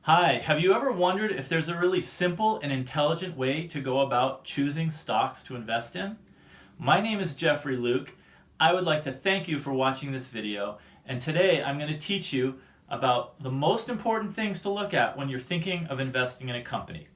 Hi, have you ever wondered if there's a really simple and intelligent way to go about choosing stocks to invest in? My name is Jeffrey Luke. I would like to thank you for watching this video, and today I'm going to teach you about the most important things to look at when you're thinking of investing in a company.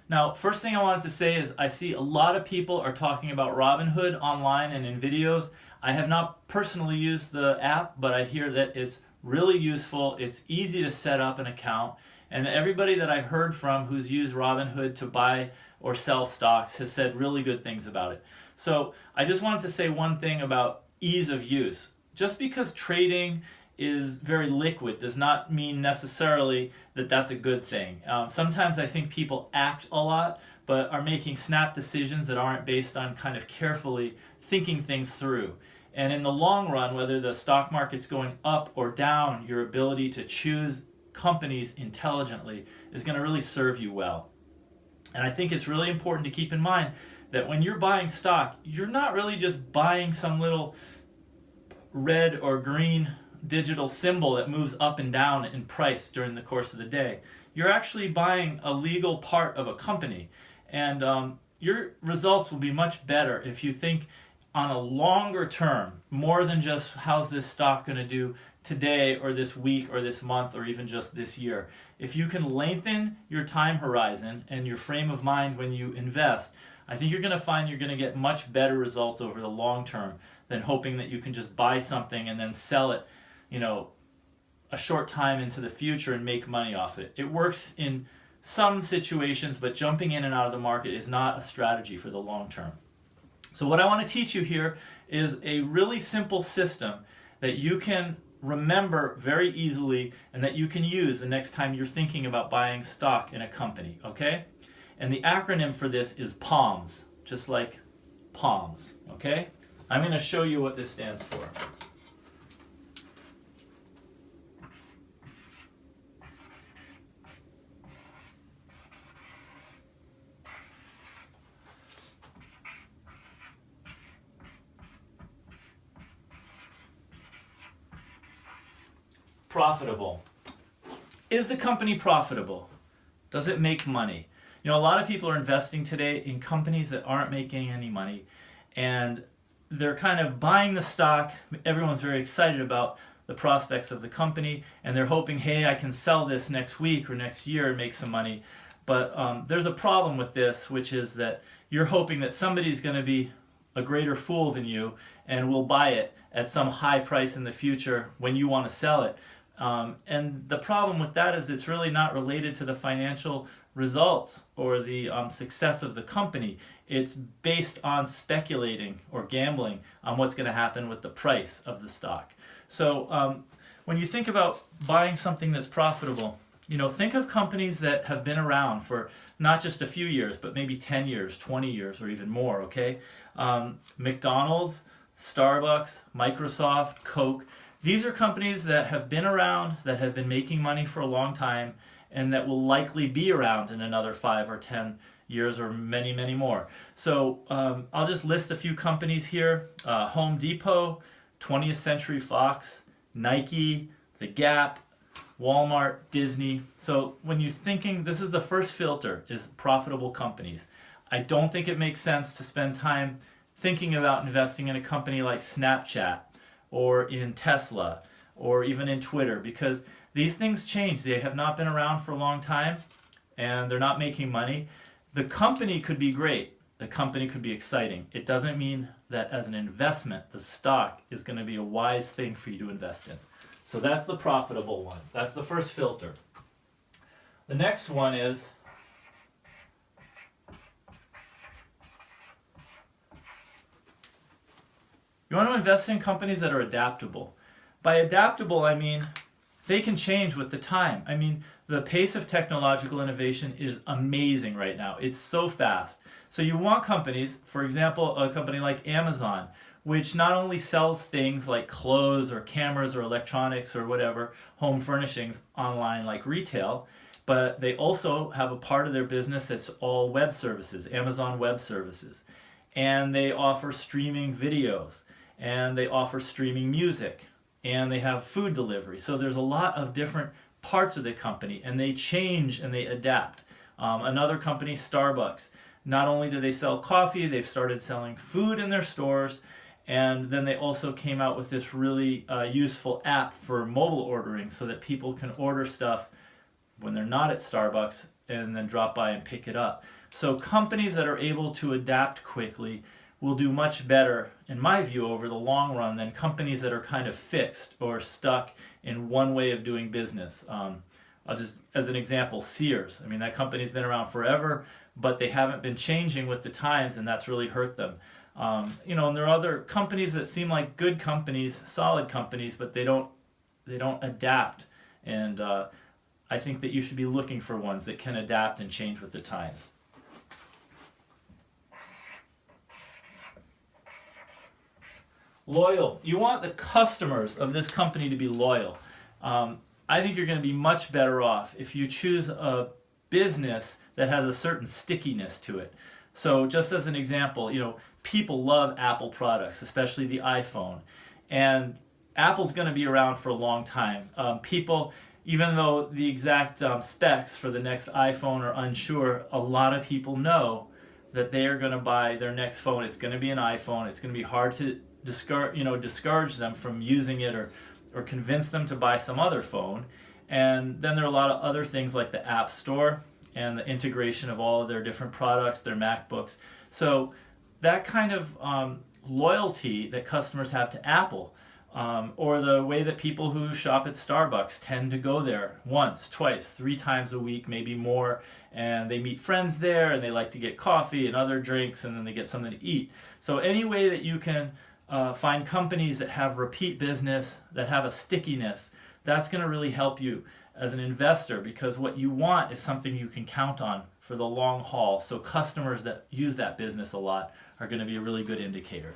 Now, first thing I wanted to say is I see a lot of people are talking about Robinhood online and in videos. I have not personally used the app, but I hear that it's really useful. It's easy to set up an account, and everybody that I've heard from who's used Robinhood to buy or sell stocks has said really good things about it. So I just wanted to say one thing about ease of use. Just because trading is very liquid does not mean necessarily that that's a good thing. Sometimes I think people act a lot but are making snap decisions that aren't based on kind of carefully thinking things through. And in the long run, whether the stock market's going up or down, your ability to choose companies intelligently is going to really serve you well. And I think it's really important to keep in mind that when you're buying stock, you're not really just buying some little red or green digital symbol that moves up and down in price during the course of the day. You're actually buying a legal part of a company, and your results will be much better if you think on a longer term, more than just how's this stock going to do today or this week or this month or even just this year. If you can lengthen your time horizon and your frame of mind when you invest, I think you're going to find you're going to get much better results over the long term than hoping that you can just buy something and then sell it, a short time into the future and make money off it. It works in some situations, but jumping in and out of the market is not a strategy for the long term. So what I want to teach you here is a really simple system that you can remember very easily and that you can use the next time you're thinking about buying stock in a company, okay? And the acronym for this is PALMS, just like palms, okay? I'm going to show you what this stands for. Profitable. Is the company profitable? Does it make money? A lot of people are investing today in companies that aren't making any money, and they're kind of buying the stock. Everyone's very excited about the prospects of the company, and they're hoping, hey, I can sell this next week or next year and make some money. But there's a problem with this, which is that you're hoping that somebody's going to be a greater fool than you and will buy it at some high price in the future when you want to sell it. And the problem with that is it's really not related to the financial results or the success of the company. It's based on speculating or gambling on what's going to happen with the price of the stock. So when you think about buying something that's profitable, think of companies that have been around for not just a few years, but maybe 10 years, 20 years, or even more, okay? McDonald's, Starbucks, Microsoft, Coke. These are companies that have been around, that have been making money for a long time, and that will likely be around in another 5 or 10 years or many, many more. So I'll just list a few companies here. Home Depot, 20th Century Fox, Nike, The Gap, Walmart, Disney. So when you're thinking, this is the first filter, is profitable companies. I don't think it makes sense to spend time thinking about investing in a company like Snapchat or in Tesla or even in Twitter, because these things change. They have not been around for a long time and they're not making money. The company could be great. The company could be exciting. It doesn't mean that as an investment, the stock is going to be a wise thing for you to invest in. So that's the profitable one. That's the first filter. The next one is you want to invest in companies that are adaptable. By adaptable, I mean they can change with the time. I mean, the pace of technological innovation is amazing right now. It's so fast. So you want companies, for example, a company like Amazon, which not only sells things like clothes or cameras or electronics or whatever, home furnishings online like retail, but they also have a part of their business that's all web services, Amazon Web Services. And they offer streaming videos, and they offer streaming music, and they have food delivery. So there's a lot of different parts of the company, and they change and they adapt. Another company, Starbucks, not only do they sell coffee, they've started selling food in their stores, and then they also came out with this really useful app for mobile ordering so that people can order stuff when they're not at Starbucks and then drop by and pick it up. So companies that are able to adapt quickly will do much better, in my view, over the long run than companies that are kind of fixed or stuck in one way of doing business. I'll just, as an example, Sears. I mean, that company's been around forever, but they haven't been changing with the times, and that's really hurt them. And there are other companies that seem like good companies, solid companies, but they don't adapt. And I think that you should be looking for ones that can adapt and change with the times. Loyal. You want the customers of this company to be loyal. I think you're going to be much better off if you choose a business that has a certain stickiness to it. So just as an example, people love Apple products, especially the iPhone. And Apple's going to be around for a long time. People, even though the exact specs for the next iPhone are unsure, a lot of people know that they are going to buy their next phone. It's going to be an iPhone. It's going to be hard to discourage them from using it or convince them to buy some other phone. And then there are a lot of other things like the App Store and the integration of all of their different products, their MacBooks. So that kind of loyalty that customers have to Apple, or the way that people who shop at Starbucks tend to go there once, twice, 3 times a week, maybe more, and they meet friends there and they like to get coffee and other drinks, and then they get something to eat. So any way that you can find companies that have repeat business, that have a stickiness, that's going to really help you as an investor, because what you want is something you can count on for the long haul. So customers that use that business a lot are going to be a really good indicator.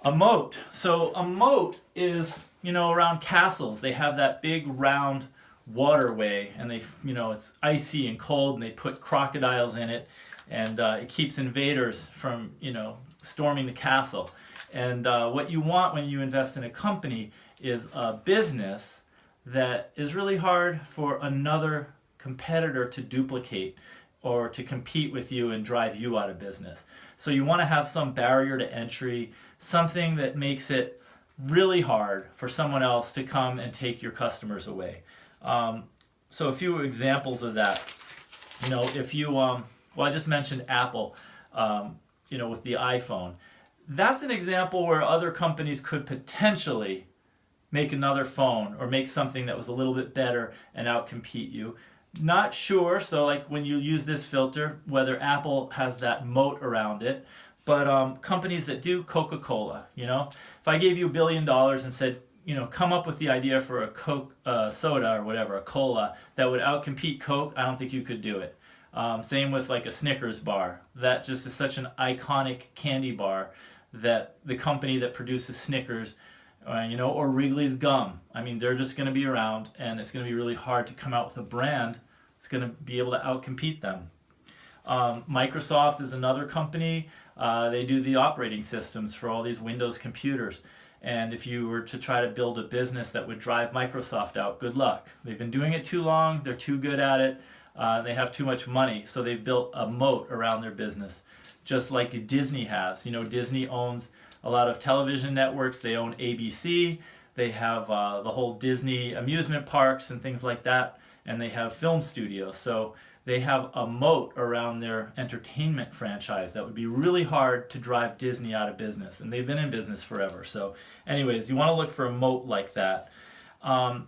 A moat. So a moat is, around castles. They have that big round waterway, and they, it's icy and cold, and they put crocodiles in it, and it keeps invaders from, storming the castle. And what you want when you invest in a company is a business that is really hard for another competitor to duplicate or to compete with you and drive you out of business. So you want to have some barrier to entry, something that makes it really hard for someone else to come and take your customers away. So a few examples of that. If you, I just mentioned Apple, with the iPhone. That's an example where other companies could potentially make another phone or make something that was a little bit better and outcompete you. Not sure, so like when you use this filter, whether Apple has that moat around it, but companies that do, Coca-Cola, if I gave you $1 billion and said, come up with the idea for a Coke soda or whatever, a cola, that would outcompete Coke, I don't think you could do it. Same with like a Snickers bar. That just is such an iconic candy bar that the company that produces Snickers, or Wrigley's gum, I mean, they're just going to be around, and it's going to be really hard to come out with a brand that's going to be able to outcompete them. Microsoft is another company. They do the operating systems for all these Windows computers. And if you were to try to build a business that would drive Microsoft out, good luck. They've been doing it too long. They're too good at it. They have too much money. So they've built a moat around their business, just like Disney has. Disney owns a lot of television networks. They own ABC. They have the whole Disney amusement parks and things like that. And they have film studios. So they have a moat around their entertainment franchise that would be really hard to drive Disney out of business. And they've been in business forever. So anyways, you want to look for a moat like that. And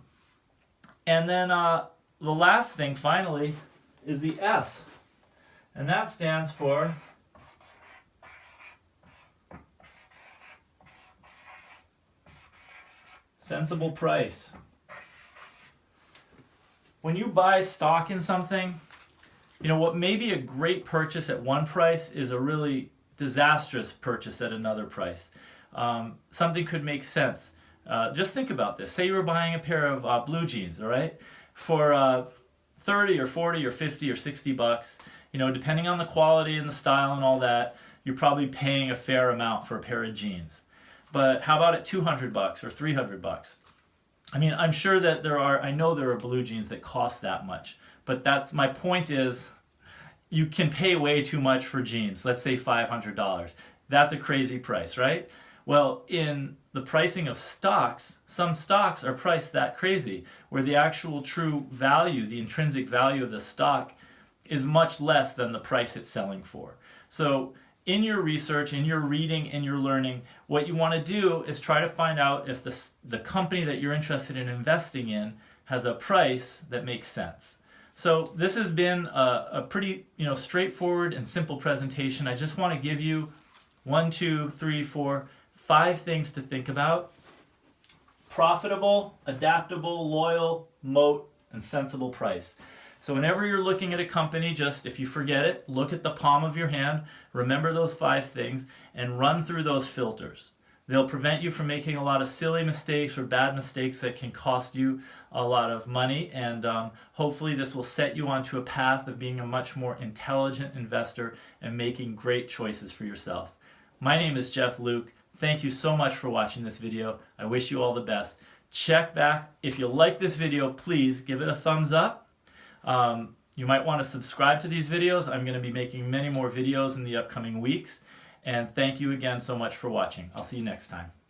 then the last thing, finally, is the S. And that stands for sensible price. When you buy stock in something, what may be a great purchase at one price is a really disastrous purchase at another price. Something could make sense. Just think about this. Say you were buying a pair of blue jeans, all right, for 30 or 40 or 50 or 60 bucks. Depending on the quality and the style and all that, you're probably paying a fair amount for a pair of jeans. but how about at 200 bucks or 300 bucks? I mean, I'm sure that I know there are blue jeans that cost that much, but my point is, you can pay way too much for jeans. Let's say $500. That's a crazy price, right? Well, in the pricing of stocks, some stocks are priced that crazy, where the actual true value, the intrinsic value of the stock, is much less than the price it's selling for. So in your research, in your reading, in your learning, what you want to do is try to find out if the company that you're interested in investing in has a price that makes sense. So this has been a pretty straightforward and simple presentation. I just want to give you 5 things to think about. Profitable, adaptable, loyal, moat, and sensible price. So whenever you're looking at a company, just if you forget it, look at the palm of your hand, remember those 5 things, and run through those filters. They'll prevent you from making a lot of silly mistakes or bad mistakes that can cost you a lot of money, and hopefully this will set you onto a path of being a much more intelligent investor and making great choices for yourself. My name is Jeff Luke. Thank you so much for watching this video. I wish you all the best. Check back. If you like this video, please give it a thumbs up. You might want to subscribe to these videos. I'm going to be making many more videos in the upcoming weeks. And thank you again so much for watching. I'll see you next time.